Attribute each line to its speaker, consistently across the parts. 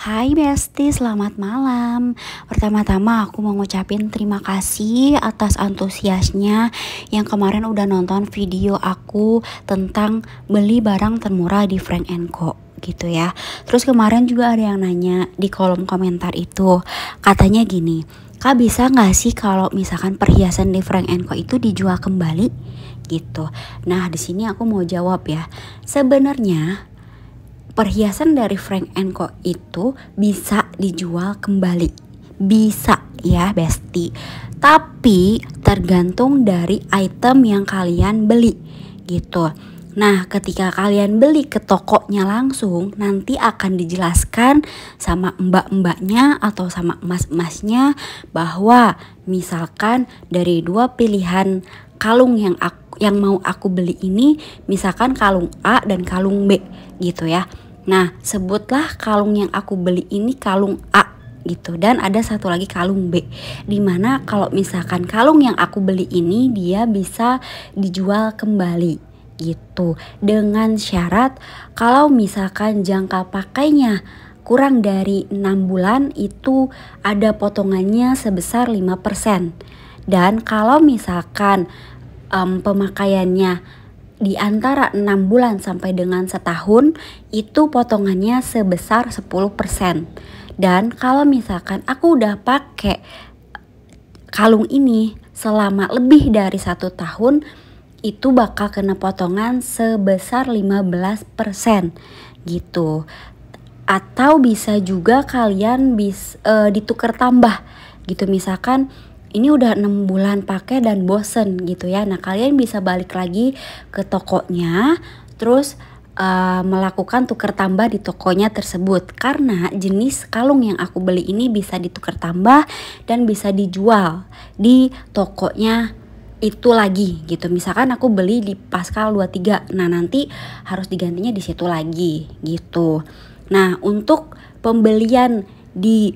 Speaker 1: Hai Besti, selamat malam. Pertama-tama aku mau ngucapin terima kasih atas antusiasnya yang kemarin udah nonton video aku tentang beli barang termurah di Frank Co gitu ya. Terus kemarin juga ada yang nanya di kolom komentar itu, katanya gini, Kak bisa gak sih kalau misalkan perhiasan di Frank Co itu dijual kembali gitu. Nah di sini aku mau jawab ya, sebenarnya perhiasan dari Frank Co itu bisa dijual kembali. Bisa ya Besti. Tapi tergantung dari item yang kalian beli gitu. Nah ketika kalian beli ke tokonya langsung, nanti akan dijelaskan sama mbak-mbaknya atau sama emas-emasnya bahwa misalkan dari dua pilihan kalung yang mau aku beli ini, misalkan kalung A dan kalung B gitu ya. Nah, sebutlah kalung yang aku beli ini kalung A gitu, dan ada satu lagi kalung B. Dimana kalau misalkan kalung yang aku beli ini dia bisa dijual kembali gitu, dengan syarat kalau misalkan jangka pakainya kurang dari 6 bulan itu ada potongannya sebesar 5%. Dan kalau misalkan pemakaiannya di antara 6 bulan sampai dengan setahun itu potongannya sebesar 10%. Dan kalau misalkan aku udah pakai kalung ini selama lebih dari 1 tahun, itu bakal kena potongan sebesar 15% gitu. Atau bisa juga kalian ditukar tambah gitu, misalkan ini udah 6 bulan pakai dan bosen gitu ya. Nah kalian bisa balik lagi ke tokonya, terus melakukan tukar tambah di tokonya tersebut. Karena jenis kalung yang aku beli ini bisa ditukar tambah dan bisa dijual di tokonya itu lagi gitu. Misalkan aku beli di Pascal 23, nah nanti harus digantinya di situ lagi gitu. Nah untuk pembelian di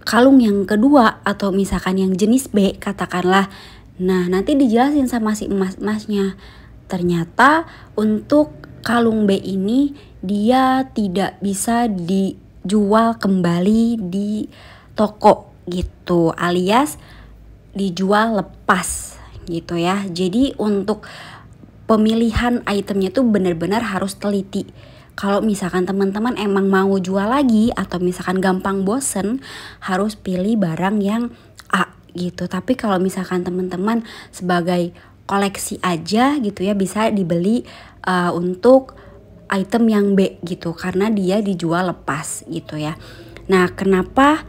Speaker 1: kalung yang kedua atau misalkan yang jenis B katakanlah, nah nanti dijelasin sama si emas-emasnya, ternyata untuk kalung B ini dia tidak bisa dijual kembali di toko gitu, alias dijual lepas gitu ya. Jadi untuk pemilihan itemnya tuh benar-benar harus teliti. Kalau misalkan teman-teman emang mau jual lagi atau misalkan gampang bosen, harus pilih barang yang A gitu. Tapi kalau misalkan teman-teman sebagai koleksi aja gitu ya, bisa dibeli untuk item yang B gitu, karena dia dijual lepas gitu ya. Nah kenapa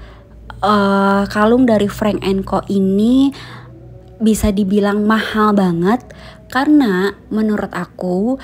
Speaker 1: kalung dari Frank Co ini bisa dibilang mahal banget? Karena menurut aku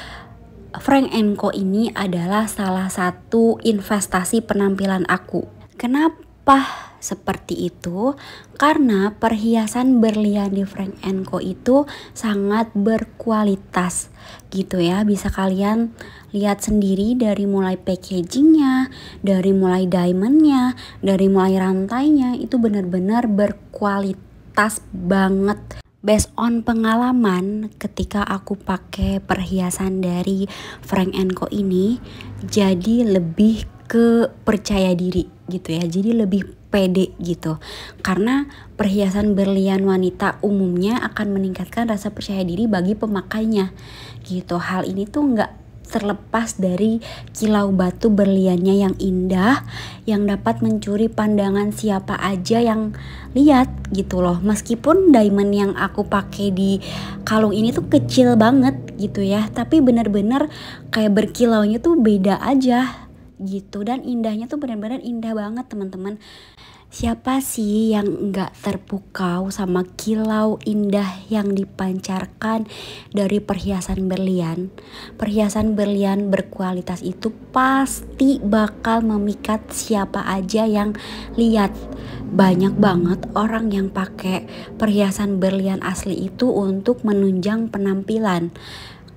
Speaker 1: Frank Co ini adalah salah satu investasi penampilan aku. Kenapa seperti itu? Karena perhiasan berlian di Frank Co itu sangat berkualitas gitu ya. Bisa kalian lihat sendiri dari mulai packagingnya, dari mulai diamondnya, dari mulai rantainya, itu benar-benar berkualitas banget. Based on pengalaman ketika aku pakai perhiasan dari Frank Co ini, jadi lebih ke percaya diri gitu ya, jadi lebih pede gitu. Karena perhiasan berlian wanita umumnya akan meningkatkan rasa percaya diri bagi pemakainya gitu. Hal ini tuh nggak terlepas dari kilau batu berliannya yang indah, yang dapat mencuri pandangan siapa aja yang lihat gitu loh. Meskipun diamond yang aku pakai di kalung ini tuh kecil banget gitu ya, tapi bener-bener kayak berkilaunya tuh beda aja gitu, dan indahnya tuh bener-bener indah banget teman-teman. Siapa sih yang nggak terpukau sama kilau indah yang dipancarkan dari perhiasan berlian? Perhiasan berlian berkualitas itu pasti bakal memikat siapa aja yang lihat. Banyak banget orang yang pakai perhiasan berlian asli itu untuk menunjang penampilan.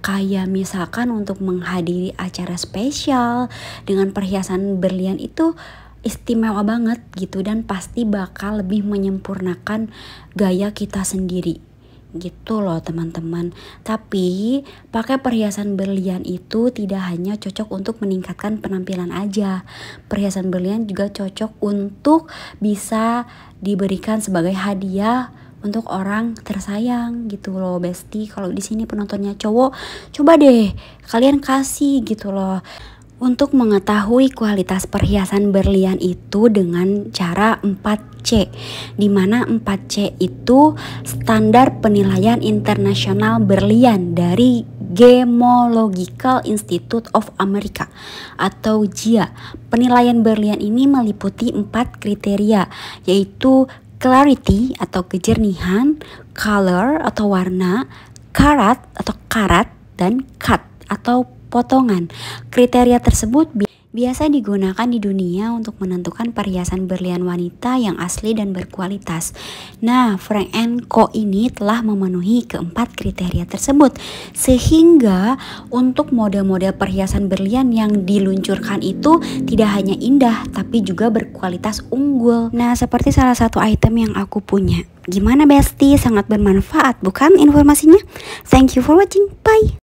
Speaker 1: Kayak misalkan untuk menghadiri acara spesial dengan perhiasan berlian itu istimewa banget gitu, dan pasti bakal lebih menyempurnakan gaya kita sendiri gitu loh teman-teman. Tapi pakai perhiasan berlian itu tidak hanya cocok untuk meningkatkan penampilan aja. Perhiasan berlian juga cocok untuk bisa diberikan sebagai hadiah untuk orang tersayang gitu loh Besti. Kalau di sini penontonnya cowok, coba deh kalian kasih gitu loh. Untuk mengetahui kualitas perhiasan berlian itu dengan cara 4C, di mana 4C itu standar penilaian internasional berlian dari Gemological Institute of America atau GIA. Penilaian berlian ini meliputi 4 kriteria, yaitu clarity atau kejernihan, color atau warna, karat atau karat, dan cut atau potongan. Kriteria tersebut biasa digunakan di dunia untuk menentukan perhiasan berlian wanita yang asli dan berkualitas. Nah, Frank & Co ini telah memenuhi keempat kriteria tersebut, sehingga untuk model-model perhiasan berlian yang diluncurkan itu tidak hanya indah tapi juga berkualitas unggul. Nah, seperti salah satu item yang aku punya. Gimana Besti? Sangat bermanfaat bukan informasinya? Thank you for watching. Bye.